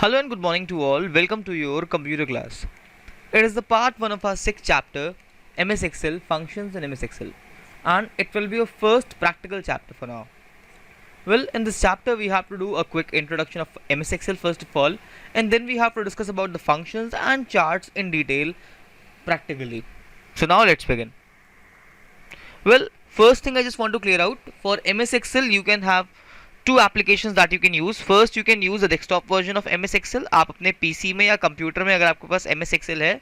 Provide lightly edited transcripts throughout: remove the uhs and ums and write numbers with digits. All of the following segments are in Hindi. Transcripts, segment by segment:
Hello and good morning to all. Welcome to your computer class. It is the part 1 of our 6th chapter, MS Excel, functions in MS Excel. And it will be your first practical chapter for now. Well, in this chapter we have to do a quick introduction of MS Excel first of all, and then we have to discuss about the functions and charts in detail practically. So now let's begin. Well, first thing I just want to clear out, for MS Excel you can have two applications that you can use. First you can use the desktop version of MS Excel. आप अपने PC में या कंप्यूटर में अगर आपके पास MS Excel है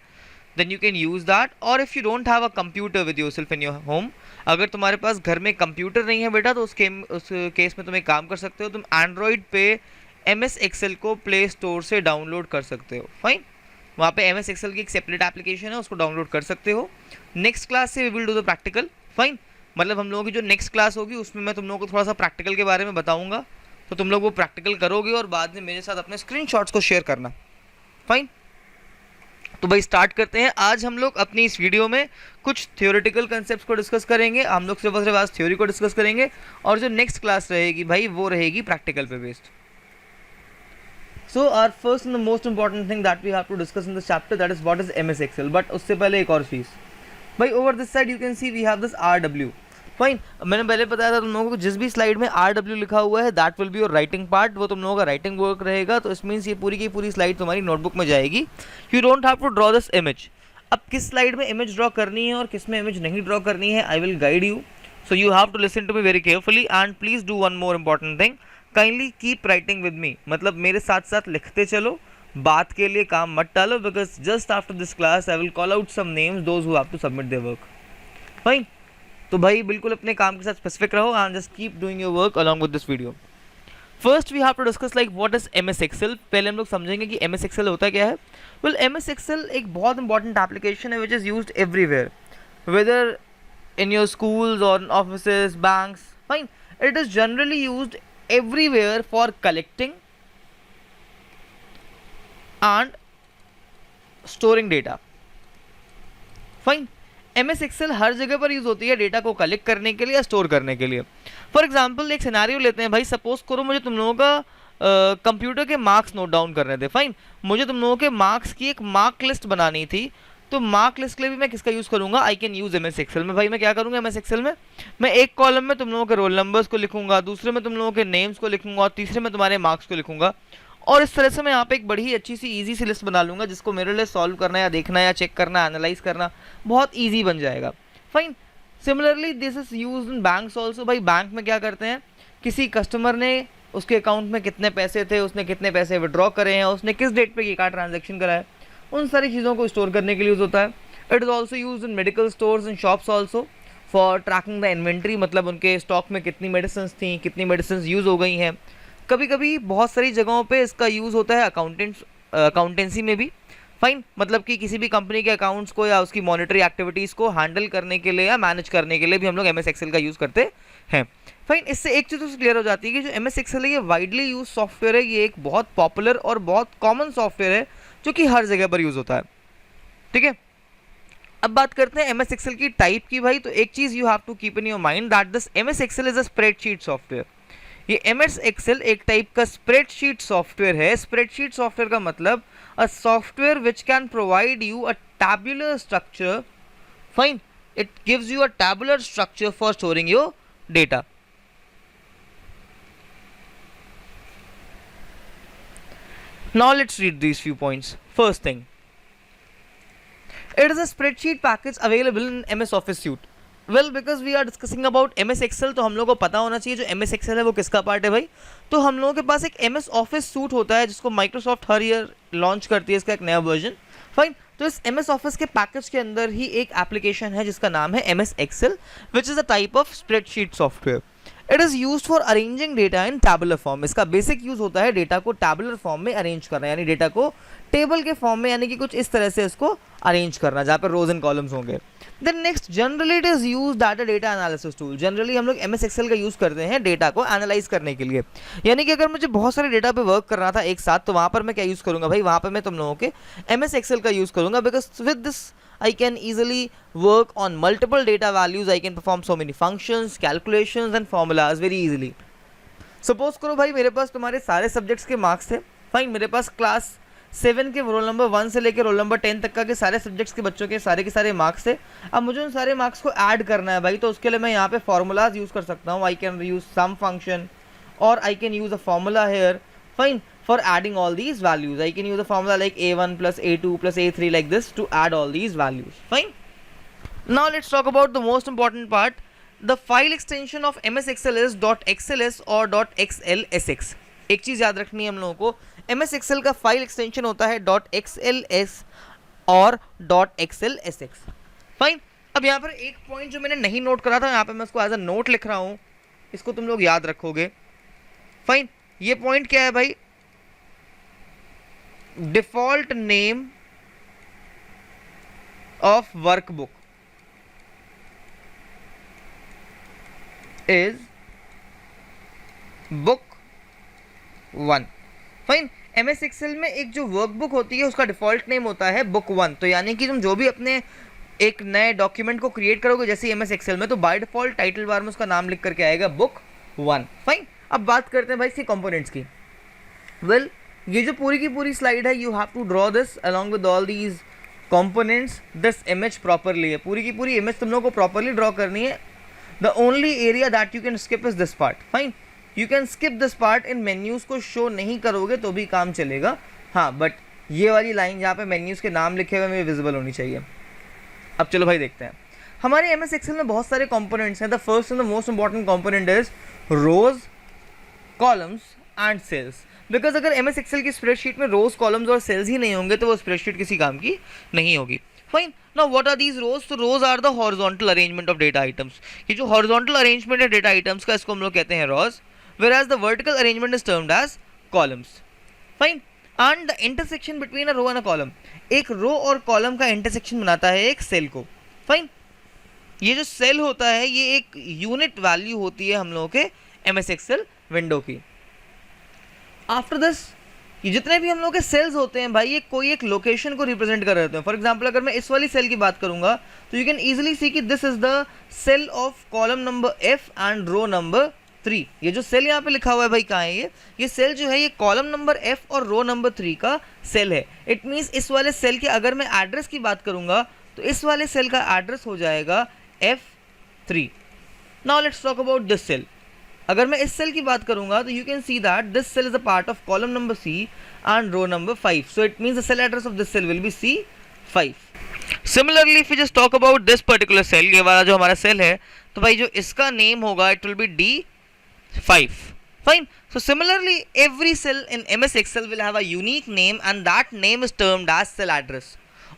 then you can use that. और if you don't have a computer with yourself in your home, अगर तुम्हारे पास घर में कंप्यूटर नहीं है बेटा तो उस केस में तुम एक काम कर सकते हो, तुम एंड्रॉयड पे MS Excel को प्ले स्टोर से डाउनलोड कर सकते हो. फाइन, वहाँ पे MS Excel की एक सेपरेट एप्लीकेशन है, उसको डाउनलोड कर सकते हो. नेक्स्ट क्लास से we will do the practical. Fine, मतलब हम लोगों की जो नेक्स्ट क्लास होगी उसमें मैं तुम लोगों को थोड़ा सा प्रैक्टिकल के बारे में बताऊंगा, तो तुम लोग वो प्रैक्टिकल करोगे और बाद में मेरे साथ अपने स्क्रीनशॉट्स को शेयर करना. फाइन, तो भाई स्टार्ट करते हैं. आज हम लोग अपनी इस वीडियो में कुछ थ्योरेटिकल कंसेप्ट्स को डिस्कस करेंगे. हम लोग सिर्फ और सिर्फ आज थ्योरी को डिस्कस करेंगे और जो नेक्स्ट क्लास रहेगी भाई वो रहेगी प्रैक्टिकल पे based. So our first and the most important thing that we have to discuss in this chapter, that is what is MS Excel. But उससे पहले एक और चीज़ भाई, over this side you can see we have this RW. Fine, मैंने पहले बताया था तुम लोगों को जिस भी स्लाइड में RW लिखा हुआ है that will be your writing part, वो तुम लोगों का राइटिंग वर्क रहेगा. तो इस मीन्स ये पूरी की पूरी स्लाइड तुम्हारी नोटबुक में जाएगी. You don't have to draw this image. अब किस स्लाइड में इमेज ड्रॉ करनी है और किस में इमेज नहीं ड्रॉ करनी है, I will guide you. So you have to listen to me very carefully and please do one more important thing, kindly keep writing with me. मतलब मेरे साथ साथ लिखते चलो, बात के लिए काम मत डालो, because just after this class I will call out some names those who have to submit their work. Fine, तो भाई बिल्कुल अपने काम के साथ स्पेसिफिक रहो and just keep doing your work along with this video. First we have to discuss like what is MS Excel. पहले हम लोग समझेंगे कि MS Excel होता क्या है. वेल, MS Excel एक बहुत इंपॉर्टेंट एप्लीकेशन है which is used everywhere, whether in your schools और offices, banks. Fine, it is generally used everywhere for collecting and storing data. Fine, MS Excel हर जगह पर यूज होती है डेटा को कलेक्ट करने के लिए या स्टोर करने के लिए. फॉर एग्जांपल एक सिनेरियो लेते हैं भाई, सपोज करो मुझे तुम लोगों का कंप्यूटर के मार्क्स नोट डाउन करने थे. फाइन, मुझे तुम लोगों के मार्क्स की एक मार्क लिस्ट बनानी थी. तो मार्क लिस्ट के लिए भी मैं किसका यूज़ करूंगा, I can use MS Excel में. भाई मैं क्या करूंगा MS Excel में, मैं एक कॉलम में तुम लोगों के रोल नंबर्स को लिखूंगा, दूसरे में तुम लोगों के नेम्स को लिखूंगा और तीसरे में तुम्हारे मार्क्स को लिखूंगा. और इस तरह से मैं यहाँ पे एक बड़ी ही अच्छी सी इजी सी लिस्ट बना लूँगा जिसको मेरे लिए सॉल्व करना या देखना या चेक करना, एनालाइज करना बहुत इजी बन जाएगा. Fine, similarly this is use in banks also. भाई बैंक में क्या करते हैं, किसी कस्टमर ने उसके अकाउंट में कितने पैसे थे, उसने कितने पैसे विड्रॉ करे हैं, उसने किस डेट पे क्या ट्रांजेक्शन करा है, उन सारी चीज़ों को स्टोर करने के लिए यूज़ होता है. It is also use in medical stores and shops also for tracking the inventory, मतलब उनके स्टॉक में कितनी मेडिसिन थी, कितनी मेडिसिन यूज़ हो गई हैं. कभी कभी बहुत सारी जगहों पे इसका यूज़ होता है अकाउंटेंसी में भी. फाइन, मतलब कि किसी भी कंपनी के अकाउंट्स को या उसकी मॉनिटरी एक्टिविटीज़ को हैंडल करने के लिए या मैनेज करने के लिए भी हम लोग MS Excel का यूज़ करते हैं. फाइन, इससे एक चीज़ तो क्लियर हो जाती है कि जो MS Excel है ये वाइडली यूज सॉफ्टवेयर है, ये एक बहुत पॉपुलर और बहुत कॉमन सॉफ्टवेयर है जो कि हर जगह पर यूज़ होता है. ठीक है, अब बात करते हैं MS Excel की टाइप की. भाई तो एक चीज़ you have to keep in your mind that this MS Excel is a spreadsheet software. ये MS Excel एक टाइप का स्प्रेडशीट सॉफ्टवेयर है. स्प्रेडशीट सॉफ्टवेयर का मतलब a software which can provide you a tabular structure. Fine, it gives you a tabular structure for storing your data. Now let's read these few points. First thing, it is a spreadsheet package available in MS Office Suite. Well, because we are discussing about MS Excel, तो हम लोगों को पता होना चाहिए जो MS Excel है वो किसका पार्ट है भाई. तो हम लोगों के पास एक MS Office Suite होता है जिसको Microsoft हर ईयर लॉन्च करती है, इसका एक नया वर्जन. फाइन, तो इस MS Office के पैकेज के अंदर ही एक एप्लीकेशन है जिसका नाम है MS Excel, which is a type of spreadsheet software. It is use for arranging data in tabular form. इसका बेसिक यूज होता है डेटा को टैबुलर फॉर्म में अरेंज करना, यानी डेटा को टेबल के फॉर्म में, यानी कि कुछ इस तरह से इसको अरेंज करना जहाँ पर रोज एंड कॉलम्स होंगे. Then next, generally it is use that data analysis tool. Generally हम लोग MS Excel का यूज करते हैं डेटा को एनालाइज करने के लिए. यानी कि अगर मुझे बहुत सारे डेटा पे वर्क करना था एक साथ, तो वहाँ पर मैं क्या यूज़ करूँगा भाई, वहाँ पर मैं तुम लोगों के MS Excel का यूज़ करूँगा, because with this I can easily work on multiple data values. I can perform so many functions, calculations and formulas very easily. Suppose करो भाई मेरे पास तुम्हारे सारे सब्जेक्ट्स के मार्क्स थे. फाइन, मेरे पास क्लास 7 के रोल नंबर 1 से लेकर रोल नंबर 10 तक का के सारे सब्जेक्ट्स के बच्चों के सारे मार्क्स है। अब मुझे उन सारे मार्क्स को ऐड करना है भाई, तो उसके लिए मैं यहाँ पे फॉर्मूलाज यूज़ कर सकता हूँ। I can use some function और I can use a formula here, fine, for adding all these values. I can use a formula like a1 plus a2 plus a3 like this to add all these values. Fine. Now let's talk about the most important part. The file extension of MS Excel is .xls or .xlsx. एक चीज़ याद रखनी है हम लोगों को, MS Excel का फाइल एक्सटेंशन होता है .xls और .xlsx. फाइन. अब यहाँ पर एक पॉइंट जो मैंने नहीं नोट करा था, यहाँ पर मैं उसको एज अ नोट लिख रहा हूँ, इसको तुम लोग याद रखोगे. फाइन. ये पॉइंट क्या है भाई? Default name of workbook is book 1. Fine. MS Excel में एक जो वर्कबुक होती है उसका डिफॉल्ट नेम होता है बुक 1. तो यानी कि तुम जो भी अपने एक नए डॉक्यूमेंट को क्रिएट करोगे जैसे MS एक्सेल में, तो बाय डिफॉल्ट टाइटल बार में उसका नाम लिख करके आएगा बुक 1. फाइन. अब बात करते हैं भाई इसके कंपोनेंट्स की. वेल, ये जो पूरी की पूरी स्लाइड है, you have to draw this along with all these components, this image properly है. पूरी की पूरी इमेज तुम लोग को प्रॉपरली ड्रॉ करनी है. The only area that you can skip is this part. Fine. You can skip this part. In menus को शो नहीं करोगे तो भी काम चलेगा. हाँ, बट ये वाली लाइन जहाँ पे मेन्यूज़ के नाम लिखे हुए हैं विजिबल होनी चाहिए. अब चलो भाई देखते हैं. हमारे MS एक्सेल में बहुत सारे कंपोनेंट्स हैं. The first and the most important component is rows, columns and cells. Because अगर MS एक्सेल की स्प्रेडशीट में रोज, कॉलम्स और सेल्स ही नहीं होंगे तो वो स्प्रेडशीट किसी काम की नहीं होगी. Fine. Now what are these rows? तो rows are the horizontal arrangement of data items. ये जो हॉरिजॉन्टल अरेंजमेंट है डेटा आइटम्स का, इसको हम लोग कहते हैं रोज, whereas the vertical arrangement is termed as columns. Fine. And the intersection between a row and a column, एक रो और कॉलम का इंटरसेक्शन बनाता है एक सेल को. फाइन. ये जो सेल होता है ये एक यूनिट वैल्यू होती है हम लोगों के MS एक्सेल विंडो की. आफ्टर दिस, ये जितने भी हम लोग के सेल्स होते हैं भाई, ये कोई एक लोकेशन को रिप्रेजेंट कर रहे होते हैं. फॉर एग्जांपल अगर मैं इस वाली सेल की बात करूंगा तो यू कैन इजीली सी कि this is the cell of column number F and row number 3. ये जो सेल यहाँ पे लिखा हुआ है भाई कहाँ है? ये सेल जो है ये कॉलम नंबर F और रो नंबर 3 का सेल है. इट मीन्स इस वाले सेल के अगर मैं एड्रेस की बात करूंगा तो इस वाले सेल का एड्रेस हो जाएगा F3. Now let's talk about this cell. अगर मैं इस सेल की बात करूंगा तो you can see that this cell is a part of column number C and row number 5. So it means the cell address of this cell will be C5. Similarly if you just talk about this particular cell, ये वाला जो हमारा सेल है, तो भाई जो इसका नेम होगा it will be D5. Fine. So similarly, every cell in MS Excel will have a unique name and that name is termed as cell address.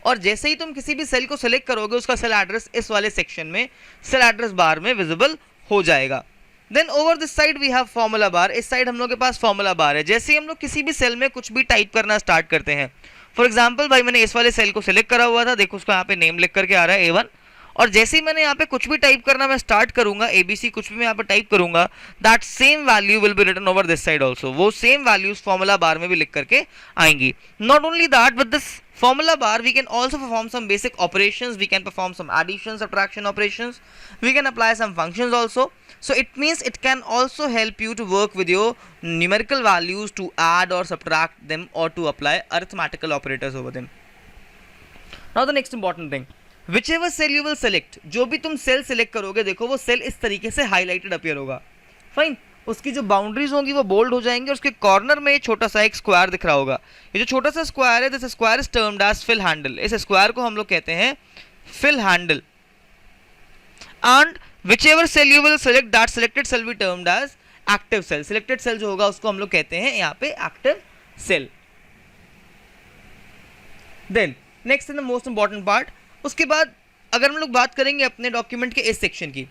और जैसे ही तुम किसी भी सेल को सिलेक्ट करोगे उसका सेल एड्रेस इस वाले सेक्शन में सेल एड्रेस बार में विजिबल हो जाएगा. Then over this side we have formula bar. इस साइड हम लोग के पास फॉर्मूला बार है. जैसे ही हम लोग किसी भी सेल में कुछ भी टाइप करना स्टार्ट करते हैं, फॉर एग्जाम्पल भाई मैंने इस वाले सेल को सिलेक्ट करा हुआ था, देखो उसको यहाँ पे नेम लिख करके आ रहा है A1, और जैसे ही मैंने यहाँ पे कुछ भी टाइप करना मैं स्टार्ट करूंगा, ABC कुछ भी मैं यहाँ पे टाइप करूंगा, that same value will be written over this side also. वो सेम वैल्यूज फॉर्मूला बार में भी लिख करके आएंगी. Not only that, with this formula bar we can also perform some basic operations. We can perform some addition, subtraction operations. We can apply some functions also. So it means it can also help you to work with your numerical values to add or subtract them or to apply arithmetical operators over them. Now the next important thing, whichever cell you will select, जो भी तुम सेल सेलेक्ट करोगे देखो वो सेल इस तरीके से हाईलाइटेड अपीयर होगा. फाइन. उसकी जो बाउंड्रीज होंगी वो बोल्ड हो जाएंगी और उसके कॉर्नर में छोटा सा एक स्क्वायर दिख रहा होगा. ये जो छोटा सा स्क्वायर है, this square is termed as fill handle. इस स्क्वायर को हम लोग कहते हैं fill handle. And whichever cell you will select, that selected cell will be termed as active cell. selected cell जो होगा उसको हम लोग कहते हैं यहाँ पे active cell. Then next and the most important part, उसके बाद अगर हम लोग बात करेंगे अपने डॉक्यूमेंट के इस सेक्शन की,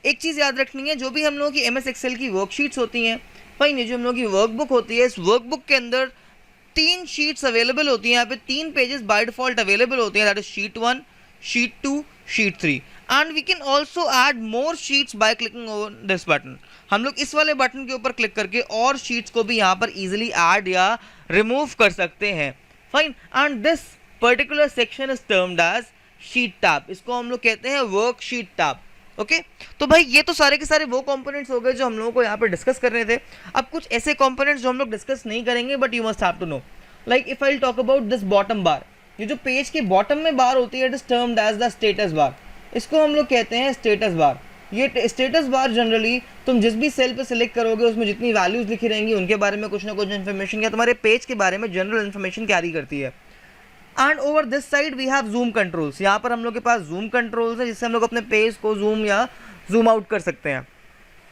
एक चीज़ याद रखनी है, जो भी हम लोगों की MS एक्सेल की वर्कशीट्स होती हैं, फाइन, ये जो हम लोगों की वर्कबुक होती है, इस वर्कबुक के अंदर 3 शीट्स अवेलेबल होती हैं. यहाँ पे 3 पेजेस बाय डिफॉल्ट अवेलेबल होते हैं, that is sheet 1, sheet 2, sheet 3. And we can also add more sheets by clicking over this button. हम लोग इस वाले बटन के ऊपर क्लिक करके और शीट्स को भी यहाँ पर इजीली ऐड या रिमूव कर सकते हैं. Fine. And this particular section is termed as sheet tab. इसको हम लोग कहते हैं वर्कशीट टैब. ओके तो भाई ये तो सारे के सारे वो कंपोनेंट्स हो गए जो हम लोगों को यहाँ पे डिस्कस करने थे. अब कुछ ऐसे कंपोनेंट्स जो हम लोग डिस्कस नहीं करेंगे but you must have to know, like if I talk about this bottom bar, ये जो पेज के बॉटम में बार होती है it is termed as the status bar. इसको हम लोग कहते हैं स्टेटस बार. ये स्टेटस बार जनरली तुम जिस भी सेल पे सिलेक्ट करोगे उसमें जितनी वैल्यूज लिखी रहेंगी उनके बारे में कुछ ना कुछ इन्फॉर्मेशन या तुम्हारे पेज के बारे में जनरल इन्फॉर्मेशन कैरी करती है. And over this side we have zoom controls. यहाँ पर हम लोग के पास जूम कंट्रोल्स है जिससे हम लोग अपने पेज को जूम या जूम आउट कर सकते हैं.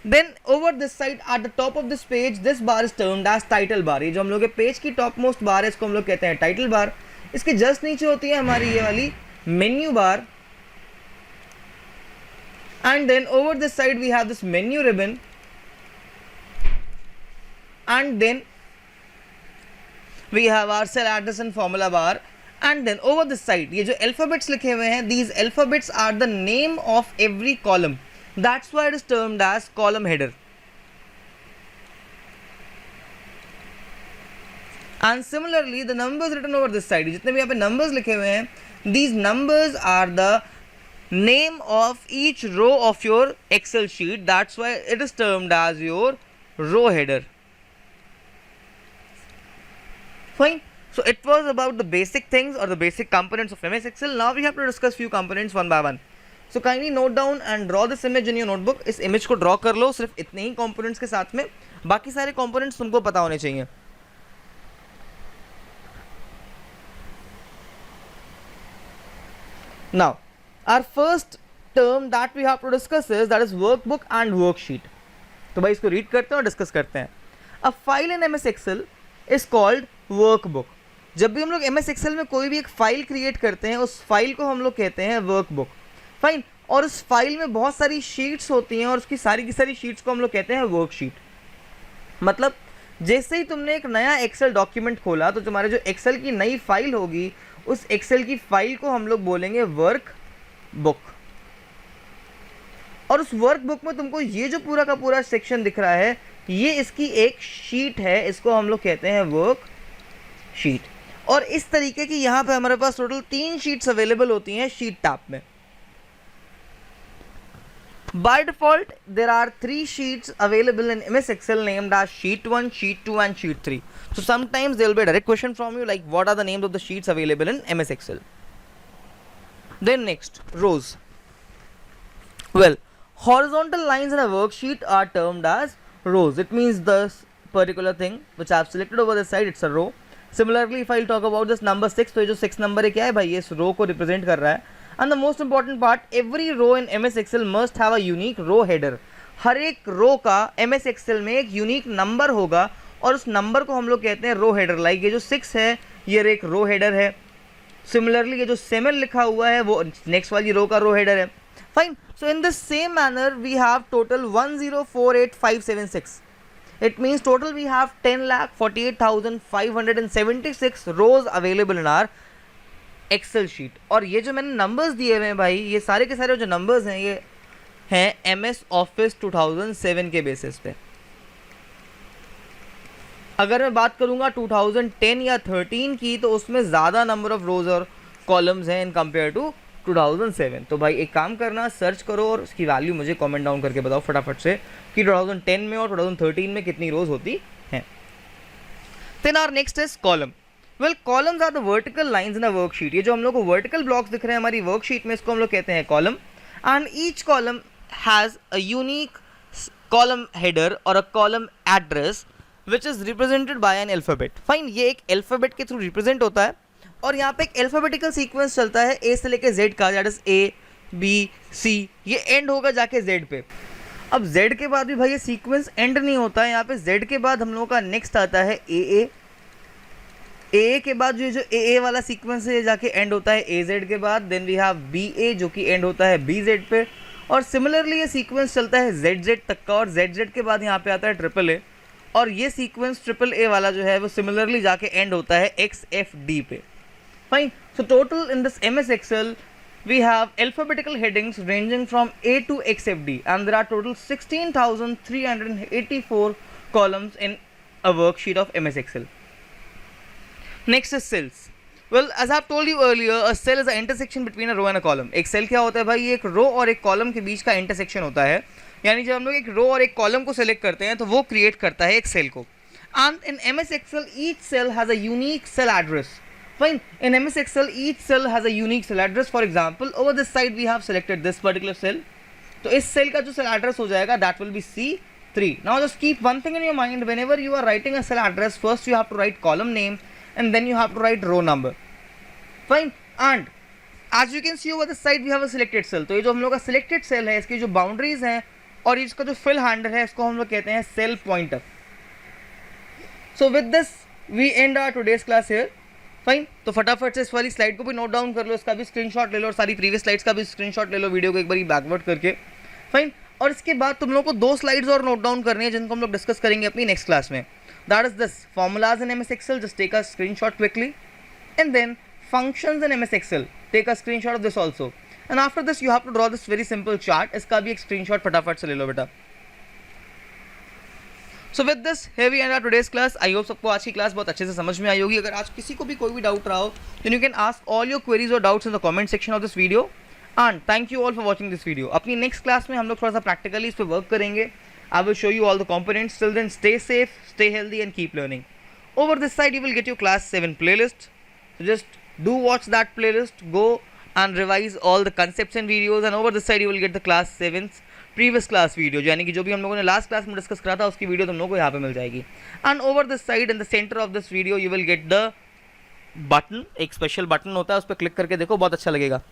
Then over this side at the top of this page this bar is termed as title bar. ये जो हम लोग के पेज की टॉप मोस्ट बार है इसको हम लोग कहते हैं टाइटल बार. इसके जस्ट नीचे होती है हमारी ये वाली menu bar. And then over this side we have this menu ribbon, and then we have our cell address and formula bar. And then over this side ये जो alphabets लिखे हुए हैं, these alphabets are the name of every column. That's why it is termed as column header. And similarly the numbers written over this side, जितने भी यहाँ पे numbers लिखे हुए हैं, these numbers are the name of each row of your Excel sheet. That's why it is termed as your row header. Fine. So it was about the basic things or the basic components of MS Excel. Now we have to discuss few components one by one. So kindly note down and draw this image in your notebook. इस image को draw कर लो सिर्फ इतने ही components के साथ में. बाकी सारे components तुमको पता होने चाहिए. Now our first term that we have to discuss is that is workbook and worksheet. तो भाई इसको रीड करते हैं और डिस्कस करते हैं. A file in MS Excel is called workbook. जब भी हम लोग MS Excel में कोई भी एक फाइल क्रिएट करते हैं उस फाइल को हम लोग कहते हैं वर्कबुक. फाइन. और उस फाइल में बहुत सारी शीट्स होती हैं और उसकी सारी की सारी शीट्स को हम लोग कहते हैं वर्कशीट. मतलब जैसे ही तुमने एक नया एक्सेल डॉक्यूमेंट खोला तो तुम्हारे जो एक्सेल की नई फाइल होगी उस एक्सेल की फाइल को हम लोग बोलेंगे वर्क बुक. और उस वर्क बुक में तुमको ये जो पूरा का पूरा सेक्शन दिख रहा है ये इसकी एक शीट है, इसको हम लोग कहते हैं वर्क शीट. और इस तरीके की यहाँ पे हमारे पास टोटल 3 शीट्स अवेलेबल होती हैं शीट टैब में. By default, there are 3 sheets available in MS Excel named as Sheet 1, Sheet 2 and Sheet 3. So sometimes there will be a direct question from you like what are the names of the sheets available in MS Excel. Then next, rows. Well, horizontal lines in a worksheet are termed as rows. It means this particular thing which I have selected over the side, it's a row. Similarly, if I talk about this number 6, तो ये जो 6 number है क्या है भाई, ये इस row को represent कर रहा है. And the most important part, every row in MS Excel must have a unique row header. हर एक रो का MS Excel में एक यूनिक नंबर होगा और उस नंबर को हम लोग कहते हैं रो हेडर. लाइक ये जो 6 है ये एक रो हेडर है. सिमिलरली ये जो 7 लिखा हुआ है वो नेक्स्ट वाली रो का रो हेडर है. Fine. So in the same manner we have total 1048576. It means total we have 10,48,576 rows available in our Excel sheet. और ये जो मैंने नंबर्स दिए हुए हैं भाई ये सारे के सारे जो नंबर्स हैं ये हैं MS Office 2007 के बेसिस पे. अगर मैं बात करूँगा 2010 या 13 की तो उसमें ज़्यादा नंबर ऑफ रोज और कॉलम्स हैं इन कंपेयर टू 2007. तो भाई एक काम करना, सर्च करो और उसकी वैल्यू मुझे कमेंट डाउन करके बताओ फटाफट से कि 2010 में और 2013 में कितनी रोज होती हैं. Then our next is column. Well columns are the vertical lines in a worksheet. ये जो हम लोग को वर्टिकल ब्लॉक्स दिख रहे हैं हमारी वर्कशीट में इसको हम लोग कहते हैं column. And each column has a unique column header और a column address which is represented by an alphabet. Fine. ये एक अल्फ़ाबेट के थ्रू रिप्रेजेंट होता है और यहाँ पे एक अल्फ़ाबेटिकल सीक्वेंस चलता है ए से लेके जेड का, दैट इज़ ABC. ये एंड होगा जाके जेड पे. अब जेड के बाद भी भाई ये सीक्वेंस एंड नहीं होता है. यहाँ पे जेड के बाद हम लोगों का नेक्स्ट आता है AA. ए के बाद जो AA वाला सीक्वेंस है जाके एंड होता है AZ के बाद. देन वी हैव BA जो कि एंड होता है BZ पे. और सिमिलरली ये सीक्वेंस चलता है ZZ तक का और ZZ के बाद यहाँ पे आता है AAA. और ये सीक्वेंस AAA वाला जो है वो सिमिलरली जाके एंड होता है XFD पे. Fine. So total in this MS Excel we have alphabetical headings ranging from A to XFD and there are total 16,384 columns in a worksheet of MS Excel. Next is cells. Well, as I've told you earlier, a cell is an intersection between a row and a column. एक सेल क्या होता है भाई, ये एक रो और एक कॉलम के बीच का इंटरसेक्शन होता है, यानी जब हम लोग एक रो और एक कॉलम को सेलेक्ट करते हैं तो वो क्रिएट करता है एक सेल को. And in MS Excel, each cell has a unique cell address. Fine. In MS Excel, each cell has a unique cell address. For example, over this side we have selected this particular cell. तो इस सेल का जो सेल एड्रेस हो जाएगा that will be C3. Now just keep one thing in your mind. Whenever you are writing a cell address, first you have to write column name and then you have to write row number. Fine. And as you can see over the side we have a selected cell. तो ये जो हम लोग का selected cell है, इसकी जो boundaries हैं और इसका जो fill handle है, इसको हम लोग कहते हैं cell pointer. So with this we end our today's class here. Fine. तो फटाफट से इस वाली स्लाइड को भी नोट डाउन कर लो, इसका भी स्क्रीनशॉट ले लो और सारी प्रीवियस स्लाइड्स का भी स्क्रीनशॉट ले लो वीडियो को एक बार बैकवर्ड करके. फाइन. और इसके बाद तुम लोग को 2 स्लाइड्स और नोट डाउन करनी है जिनको हम लोग डिस्कस करेंगे अपनी नेक्स्ट क्लास में. That is this formulas in MS Excel. Just take a screenshot quickly. And then functions in MS Excel. Take a screenshot of this also. And after this you have to draw this very simple chart. इसका भी एक स्क्रीनशॉट फटाफट से ले लो बेटा. So with this here we end our today's class. I hope सबको आज की क्लास बहुत अच्छे से समझ में आई होगी. अगर आज किसी को भी कोई भी डाउट रहा हो then you can ask all your queries और doubts in the comment section of this video. And thank you all for watching this video. अपनी नेक्स्ट क्लास में हम लोग थोड़ा सा प्रैक्टिकली इस पर वर्क करेंगे. I will show you all the components. Till then stay safe, stay healthy and keep learning. Over this side you will get your class 7 playlist. So just do watch that playlist, go and revise all the concepts and videos, and over this side you will get the class 7's previous class video, यानी कि जो भी हम लोगों ने लास्ट क्लास में डिस्कस करा था उसकी वीडियो तुम लोगों को यहाँ पे मिल जाएगी. And over this side in the centre of this video you will get the button. एक स्पेशल बटन होता है, उस पर क्लिक करके देखो, बहुत अच्छा लगेगा.